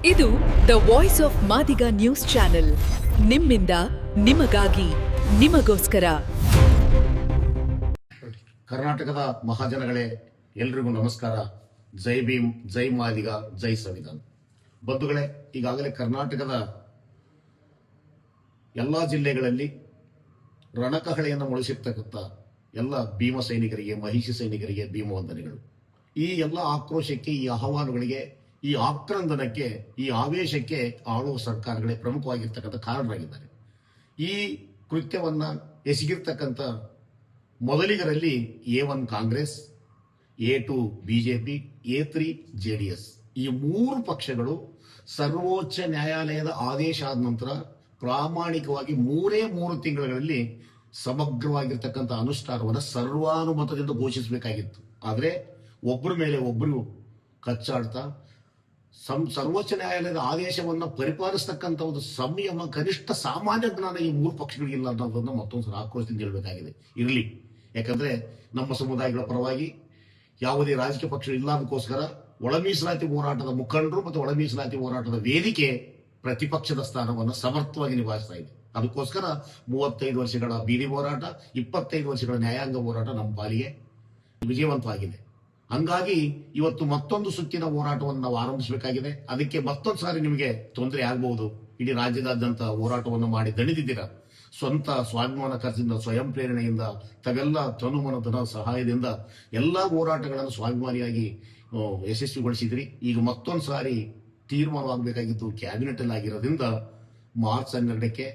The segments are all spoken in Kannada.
ಇದು the voice of Madiga news channel. ನಿಮ್ಮಿಂದ ನಿಮಗಾಗಿ ನಿಮಗೋಸ್ಕರ. ಕರ್ನಾಟಕದ ಮಹಾಜನಗಳೇ, ಎಲ್ರಿಗೂ ನಮಸ್ಕಾರ. ಜೈ ಭೀಮ್, ಜೈ ಮಾದಿಗ, ಜೈ ಸಂವಿಧಾನ. ಬಂಧುಗಳೇ, ಈಗಾಗಲೇ ಕರ್ನಾಟಕದ ಎಲ್ಲಾ ಜಿಲ್ಲೆಗಳಲ್ಲಿ ರಣಕಹಳೆಯನ್ನು ಮೊಳಸಿರ್ತಕ್ಕಂಥ ಎಲ್ಲ ಭೀಮ ಸೈನಿಕರಿಗೆ, ಮಹಿಷಿ ಸೈನಿಕರಿಗೆ ಭೀಮ ವಂದನೆಗಳು. ಈ ಎಲ್ಲ ಆಕ್ರೋಶಕ್ಕೆ, ಈ ಆಹ್ವಾನಗಳಿಗೆ, ಈ ಆಕ್ರಂದನಕ್ಕೆ, ಈ ಆವೇಶಕ್ಕೆ ಆಳುವ ಸರ್ಕಾರಗಳೇ ಪ್ರಮುಖವಾಗಿರ್ತಕ್ಕಂಥ ಕಾರಣರಾಗಿದ್ದಾರೆ. ಈ ಕೃತ್ಯವನ್ನ ಎಸಗಿರ್ತಕ್ಕಂಥ ಮೊದಲಿಗರಲ್ಲಿ A1 Congress, A2 BJP, A3 JDS ಈ ಮೂರು ಪಕ್ಷಗಳು ಸರ್ವೋಚ್ಚ ನ್ಯಾಯಾಲಯದ ಆದೇಶ ಆದ ನಂತರ ಪ್ರಾಮಾಣಿಕವಾಗಿ ಮೂರೇ ತಿಂಗಳಲ್ಲಿ ಸಮಗ್ರವಾಗಿರ್ತಕ್ಕಂಥ ಅನುಷ್ಠಾನವನ್ನು ಸರ್ವಾನುಮತದಿಂದ ಘೋಷಿಸಬೇಕಾಗಿತ್ತು. ಆದರೆ ಒಬ್ಬರ ಮೇಲೆ ಒಬ್ಬರು ಕಚ್ಚಾಡ್ತಾ ಸರ್ವೋಚ್ಚ ನ್ಯಾಯಾಲಯದ ಆದೇಶವನ್ನು ಪರಿಪಾಲಿಸತಕ್ಕಂಥ ಒಂದು ಸಂಯಮ, ಕನಿಷ್ಠ ಸಾಮಾನ್ಯ ಜ್ಞಾನ ಈ ಮೂರು ಪಕ್ಷಗಳಿಗಿಲ್ಲ ಅನ್ನೋದನ್ನ ಮತ್ತೊಂದ್ಸಲ ಆಕ್ರೋಶದಿಂದ ಹೇಳಬೇಕಾಗಿದೆ. ಇರಲಿ, ಯಾಕಂದ್ರೆ ನಮ್ಮ ಸಮುದಾಯಗಳ ಪರವಾಗಿ ಯಾವುದೇ ರಾಜಕೀಯ ಪಕ್ಷ ಇಲ್ಲ ಅದಕ್ಕೋಸ್ಕರ ಒಳ ಮೀಸಲಾತಿ ಹೋರಾಟದ ಮುಖಂಡರು ಮತ್ತು ಒಳ ಮೀಸಲಾತಿ ಹೋರಾಟದ ವೇದಿಕೆ ಪ್ರತಿಪಕ್ಷದ ಸ್ಥಾನವನ್ನು ಸಮರ್ಥವಾಗಿ ನಿಭಾಯಿಸ್ತಾ ಇದೆ. ಅದಕ್ಕೋಸ್ಕರ 35 ವರ್ಷಗಳ ಬೀದಿ ಹೋರಾಟ, 25 ವರ್ಷಗಳ ನ್ಯಾಯಾಂಗ ಹೋರಾಟ ನಮ್ಮ ಪಾಲಿಗೆ ವಿಜಯವಂತವಾಗಿದೆ. ಹಂಗಾಗಿ ಇವತ್ತು ಮತ್ತೊಂದು ಸುತ್ತಿನ ಹೋರಾಟವನ್ನು ನಾವು ಆರಂಭಿಸಬೇಕಾಗಿದೆ. ಅದಕ್ಕೆ ಮತ್ತೊಂದು ಸಾರಿ ನಿಮಗೆ ತೊಂದರೆ ಆಗಬಹುದು. ಇಡೀ ರಾಜ್ಯದಾದ್ಯಂತ ಹೋರಾಟವನ್ನು ಮಾಡಿ ದಣಿದಿದ್ದೀರಾ. ಸ್ವಂತ ಸ್ವಾಭಿಮಾನ ಖರ್ಚಿಂದ, ಸ್ವಯಂ ಪ್ರೇರಣೆಯಿಂದ, ತಾವೆಲ್ಲ ತನುಮನದ ಸಹಾಯದಿಂದ ಎಲ್ಲಾ ಹೋರಾಟಗಳನ್ನು ಸ್ವಾಭಿಮಾನಿಯಾಗಿ ಯಶಸ್ವಿಗೊಳಿಸಿದ್ರಿ. ಈಗ ಮತ್ತೊಂದು ಸಾರಿ ತೀರ್ಮಾನವಾಗಬೇಕಾಗಿದ್ದು ಕ್ಯಾಬಿನೆಟ್ ಅಲ್ಲಿ ಆಗಿರೋದ್ರಿಂದ ಮಾರ್ಚ್ 12ಕ್ಕೆ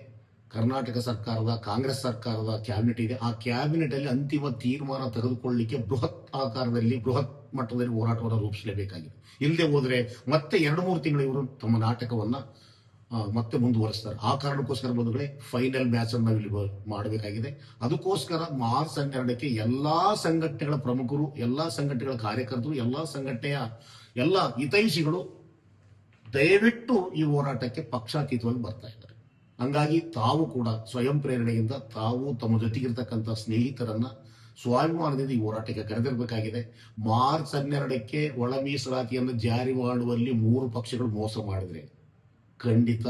ಕರ್ನಾಟಕ ಸರ್ಕಾರದ, ಕಾಂಗ್ರೆಸ್ ಸರ್ಕಾರದ ಕ್ಯಾಬಿನೆಟ್ ಇದೆ. ಆ ಕ್ಯಾಬಿನೆಟ್ ಅಲ್ಲಿ ಅಂತಿಮ ತೀರ್ಮಾನ ತೆಗೆದುಕೊಳ್ಳಲಿಕ್ಕೆ ಬೃಹತ್ ಆಕಾರದಲ್ಲಿ, ಬೃಹತ್ ಮಟ್ಟದಲ್ಲಿ ಹೋರಾಟವನ್ನು ರೂಪಿಸಲೇಬೇಕಾಗಿದೆ. ಇಲ್ಲದೆ ಹೋದ್ರೆ ಮತ್ತೆ 2-3 ತಿಂಗಳು ಇವರು ತಮ್ಮ ನಾಟಕವನ್ನ ಮತ್ತೆ ಮುಂದುವರಿಸ್ತಾರೆ. ಆ ಕಾರಣಕ್ಕೋಸ್ಕರ ಬಂಧುಗಳೇ, ಫೈನಲ್ ಮ್ಯಾಚ್ ಅನ್ನು ನಾವಿಲ್ಲಿ ಮಾಡಬೇಕಾಗಿದೆ. ಅದಕ್ಕೋಸ್ಕರ ಮಾರ್ಚ್ 12ಕ್ಕೆ ಎಲ್ಲಾ ಸಂಘಟನೆಗಳ ಪ್ರಮುಖರು, ಎಲ್ಲಾ ಸಂಘಟನೆಗಳ ಕಾರ್ಯಕರ್ತರು, ಎಲ್ಲಾ ಸಂಘಟನೆಯ ಎಲ್ಲ ಹಿತೈಷಿಗಳು ದಯವಿಟ್ಟು ಈ ಹೋರಾಟಕ್ಕೆ ಪಕ್ಷಾತೀತವಾಗಿ ಬರ್ತಾ ಇದ್ದಾರೆ. ಹಂಗಾಗಿ ತಾವು ಕೂಡ ಸ್ವಯಂ ಪ್ರೇರಣೆಯಿಂದ ತಾವು ತಮ್ಮ ಜೊತೆಗಿರ್ತಕ್ಕಂಥ ಸ್ನೇಹಿತರನ್ನ ಸ್ವಾಭಿಮಾನದಿಂದ ಈ ಹೋರಾಟಕ್ಕೆ ಕರೆದಿರಬೇಕಾಗಿದೆ. ಮಾರ್ಚ್ 12ಕ್ಕೆ ಒಳ ಮೀಸಲಾತಿಯನ್ನು ಜಾರಿ ಮಾಡುವಲ್ಲಿ ಮೂರು ಪಕ್ಷಗಳು ಮೋಸ ಮಾಡಿದ್ರೆ ಖಂಡಿತ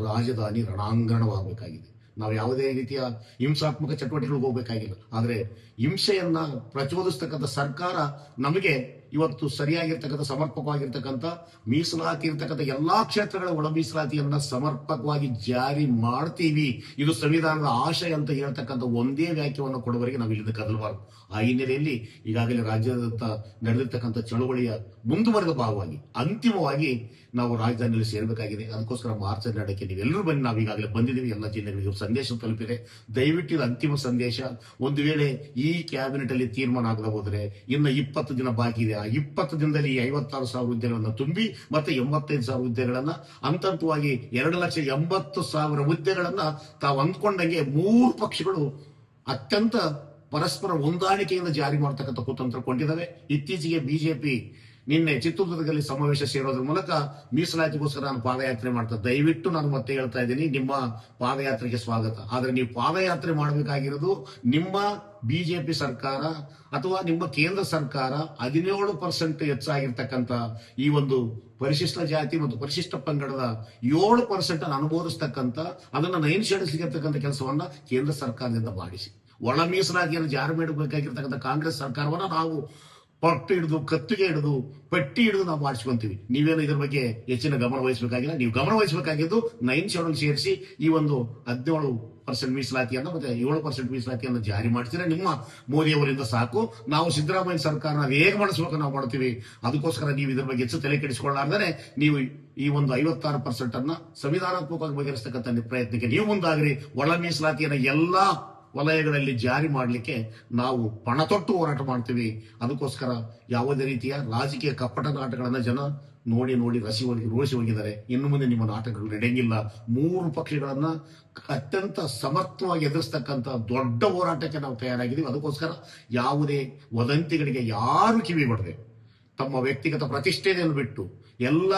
ರಾಜಧಾನಿ ರಣಾಂಗಣವಾಗಬೇಕಾಗಿದೆ. ನಾವು ಯಾವುದೇ ರೀತಿಯ ಹಿಂಸಾತ್ಮಕ ಚಟುವಟಿಕೆಗಳಿಗೆ ಹೋಗಬೇಕಾಗಿಲ್ಲ. ಆದರೆ ಹಿಂಸೆಯನ್ನ ಪ್ರಚೋದಿಸ್ತಕ್ಕಂಥ ಸರ್ಕಾರ ನಮಗೆ ಇವತ್ತು ಸರಿಯಾಗಿರ್ತಕ್ಕಂಥ, ಸಮರ್ಪಕವಾಗಿರ್ತಕ್ಕಂಥ ಮೀಸಲಾತಿ ಇರ್ತಕ್ಕಂಥ ಎಲ್ಲಾ ಕ್ಷೇತ್ರಗಳ ಒಳ ಮೀಸಲಾತಿಯನ್ನ ಸಮರ್ಪಕವಾಗಿ ಜಾರಿ ಮಾಡ್ತೀವಿ, ಇದು ಸಂವಿಧಾನದ ಆಶಯ ಅಂತ ಹೇಳ್ತಕ್ಕಂಥ ಒಂದೇ ವ್ಯಾಖ್ಯವನ್ನು ಕೊಡುವವರೆಗೆ ನಾವು ಇಲ್ಲಿಂದ ಕದಲಬಾರದು. ಆ ಹಿನ್ನೆಲೆಯಲ್ಲಿ ಈಗಾಗಲೇ ರಾಜ್ಯದ ನಡೆದಿರ್ತಕ್ಕಂಥ ಚಳವಳಿಯ ಮುಂದುವರೆದ ಭಾಗವಾಗಿ ಅಂತಿಮವಾಗಿ ನಾವು ರಾಜಧಾನಿಯಲ್ಲಿ ಸೇರಬೇಕಾಗಿದೆ. ಅದಕ್ಕೋಸ್ಕರ ಮಾರ್ಚ್ 12ಕ್ಕೆ ನೀವೆಲ್ಲರೂ ಬನ್ನಿ. ನಾವು ಈಗಾಗಲೇ ಬಂದಿದ್ದೀವಿ, ಎಲ್ಲ ಜಿಲ್ಲೆಗಳಿಗೆ ಸಂದೇಶ ತಲುಪಿದೆ. ದಯವಿಟ್ಟು ಇದು ಅಂತಿಮ ಸಂದೇಶ. ಒಂದು ವೇಳೆ ಈ ಕ್ಯಾಬಿನೆಟ್ ಅಲ್ಲಿ ತೀರ್ಮಾನ ಆಗದೆ ಹೋದರೆ ಇನ್ನು 20 ದಿನ ಬಾಕಿ ಇದೆ. ಆ 20 ದಿನದಲ್ಲಿ 56,000 ಹುದ್ದೆಗಳನ್ನು ತುಂಬಿ ಮತ್ತೆ 85,000 ಹುದ್ದೆಗಳನ್ನ ಹಂತವಾಗಿ 2,80,000 ಹುದ್ದೆಗಳನ್ನ ತಾವು ಅಂದ್ಕೊಂಡಂಗೆ ಮೂರು ಪಕ್ಷಗಳು ಅತ್ಯಂತ ಪರಸ್ಪರ ಹೊಂದಾಣಿಕೆಯಿಂದ ಜಾರಿ ಮಾಡತಕ್ಕಂಥ ಕುತಂತ್ರ ಕೊಂಡಿದ್ದಾವೆ. ಇತ್ತೀಚೆಗೆ ಬಿಜೆಪಿ ನಿನ್ನೆ ಚಿತ್ರದುರ್ಗದಲ್ಲಿ ಸಮಾವೇಶ ಸೇರೋದ್ರ ಮೂಲಕ ಮೀಸಲಾತಿಗೋಸ್ಕರ ನಾನು ಪಾದಯಾತ್ರೆ ಮಾಡ್ತಾ, ದಯವಿಟ್ಟು ನಾನು ಮತ್ತೆ ಹೇಳ್ತಾ ಇದ್ದೀನಿ, ನಿಮ್ಮ ಪಾದಯಾತ್ರೆಗೆ ಸ್ವಾಗತ. ಆದ್ರೆ ನೀವು ಪಾದಯಾತ್ರೆ ಮಾಡಬೇಕಾಗಿರೋದು ನಿಮ್ಮ ಬಿಜೆಪಿ ಸರ್ಕಾರ ಅಥವಾ ನಿಮ್ಮ ಕೇಂದ್ರ ಸರ್ಕಾರ 17% ಹೆಚ್ಚಾಗಿರ್ತಕ್ಕಂಥ ಈ ಒಂದು ಪರಿಶಿಷ್ಟ ಜಾತಿ ಮತ್ತು ಪರಿಶಿಷ್ಟ ಪಂಗಡದ 7% ಅನುಭವಿಸ್ತಕ್ಕಂಥ, ಅದನ್ನ ನೈನ್ಶೇಡಿಸತಕ್ಕಂಥ ಕೆಲಸವನ್ನ ಕೇಂದ್ರ ಸರ್ಕಾರದಿಂದ ಮಾಡಿಸಿ. ಒಳ ಮೀಸಲಾತಿಯನ್ನು ಜಾರಿ ಮಾಡಬೇಕಾಗಿರ್ತಕ್ಕಂಥ ಕಾಂಗ್ರೆಸ್ ಸರ್ಕಾರವನ್ನ ನಾವು ಪಟ್ಟು ಹಿಡಿದು, ಕತ್ತಿಗೆ ಹಿಡಿದು, ಪಟ್ಟಿ ಹಿಡಿದು ನಾವು ಮಾಡಿಸ್ಕೊಂತೀವಿ. ನೀವೇನು ಇದ್ರ ಬಗ್ಗೆ ಹೆಚ್ಚಿನ ಗಮನ ವಹಿಸಬೇಕಾಗಿಲ್ಲ. ನೀವು ಗಮನ ವಹಿಸಬೇಕಾಗಿದ್ದು 9 ಶೆಡ್ಯೂಲ್ ಸೇರಿಸಿ ಈ ಒಂದು 17% ಮೀಸಲಾತಿಯನ್ನ ಮತ್ತೆ 7% ಮೀಸಲಾತಿಯನ್ನು ಜಾರಿ ಮಾಡ್ತೀರಾ. ನಿಮ್ಮ ಮೋದಿಯವರಿಂದ ಸಾಕು. ನಾವು ಸಿದ್ದರಾಮಯ್ಯ ಸರ್ಕಾರ ನಾವು ಹೇಗೆ ಮಾಡಿಸ್ಬೇಕು ನಾವು ಮಾಡ್ತೀವಿ. ಅದಕ್ಕೋಸ್ಕರ ನೀವು ಇದ್ರ ಬಗ್ಗೆ ಹೆಚ್ಚು ತಲೆ ಕೆಡಿಸಿಕೊಳ್ಳಾರ್ದರೆ ನೀವು ಈ ಒಂದು 56% ಅನ್ನ ಸಂವಿಧಾನಾತ್ಮಕವಾಗಿ ಬಗೆಹರಿಸತಕ್ಕಂಥ ಪ್ರಯತ್ನಕ್ಕೆ ನೀವು ಮುಂದಾಗ್ರಿ. ಒಳ ಮೀಸಲಾತಿಯನ್ನ ಎಲ್ಲಾ ವಲಯಗಳಲ್ಲಿ ಜಾರಿ ಮಾಡಲಿಕ್ಕೆ ನಾವು ಪಣ ತೊಟ್ಟು ಹೋರಾಟ ಮಾಡ್ತೀವಿ. ಅದಕ್ಕೋಸ್ಕರ ಯಾವುದೇ ರೀತಿಯ ರಾಜಕೀಯ ಕಪ್ಪಟ ನಾಟಕಗಳನ್ನ ಜನ ನೋಡಿ ರೋಸಿ ಹೋಗಿದ್ದಾರೆ. ಇನ್ನು ಮುಂದೆ ನಿಮ್ಮ ನಾಟಕಗಳು ನಡೆಯಂಗಿಲ್ಲ. ಮೂರು ಪಕ್ಷಗಳನ್ನ ಅತ್ಯಂತ ಸಮರ್ಥವಾಗಿ ಎದುರಿಸ್ತಕ್ಕಂಥ ದೊಡ್ಡ ಹೋರಾಟಕ್ಕೆ ನಾವು ತಯಾರಾಗಿದ್ದೀವಿ. ಅದಕ್ಕೋಸ್ಕರ ಯಾವುದೇ ವದಂತಿಗಳಿಗೆ ಯಾರು ಕಿವಿ ಕೊಡದೆ ತಮ್ಮ ವ್ಯಕ್ತಿಗತ ಪ್ರತಿಷ್ಠೆಯನ್ನು ಬಿಟ್ಟು ಎಲ್ಲ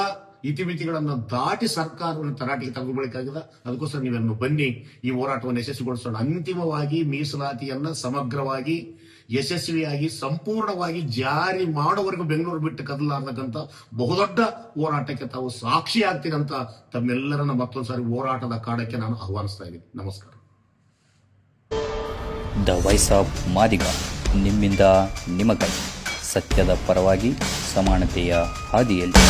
ಇತಿಮಿತಿಗಳನ್ನು ದಾಟಿ ಸರ್ಕಾರವನ್ನು ತರಾಟೆಗೆ ತೆಗೆದುಕೊಳ್ಳಬೇಕಾಗಿದೆ. ಅದಕ್ಕೋಸ್ಕರ ನೀವನ್ನು ಬನ್ನಿ, ಈ ಹೋರಾಟವನ್ನು ಯಶಸ್ವಿಗೊಳಿಸೋಣ. ಅಂತಿಮವಾಗಿ ಮೀಸಲಾತಿಯನ್ನ ಸಮಗ್ರವಾಗಿ ಯಶಸ್ವಿಯಾಗಿ ಸಂಪೂರ್ಣವಾಗಿ ಜಾರಿ ಮಾಡೋವರೆಗೂ ಬೆಂಗಳೂರು ಬಿಟ್ಟು ಕದಲಾರ್ದಕ್ಕಂತ ಬಹುದೊಡ್ಡ ಹೋರಾಟಕ್ಕೆ ತಾವು ಸಾಕ್ಷಿ ಆಗ್ತೀರಂತ ತಮ್ಮೆಲ್ಲರನ್ನ ಮತ್ತೊಂದ್ಸಾರಿ ಹೋರಾಟದ ಕಾಡಕ್ಕೆ ನಾನು ಆಹ್ವಾನಿಸ್ತಾ ಇದ್ದೀನಿ. ನಮಸ್ಕಾರ. ದ ವಾಯ್ಸ್ ಆಫ್ ಮಾದಿಗ, ನಿಮ್ಮಿಂದ ನಿಮಗಾಗಿ, ಸತ್ಯದ ಪರವಾಗಿ, ಸಮಾನತೆಯ ಹಾದಿಯಲ್ಲಿ.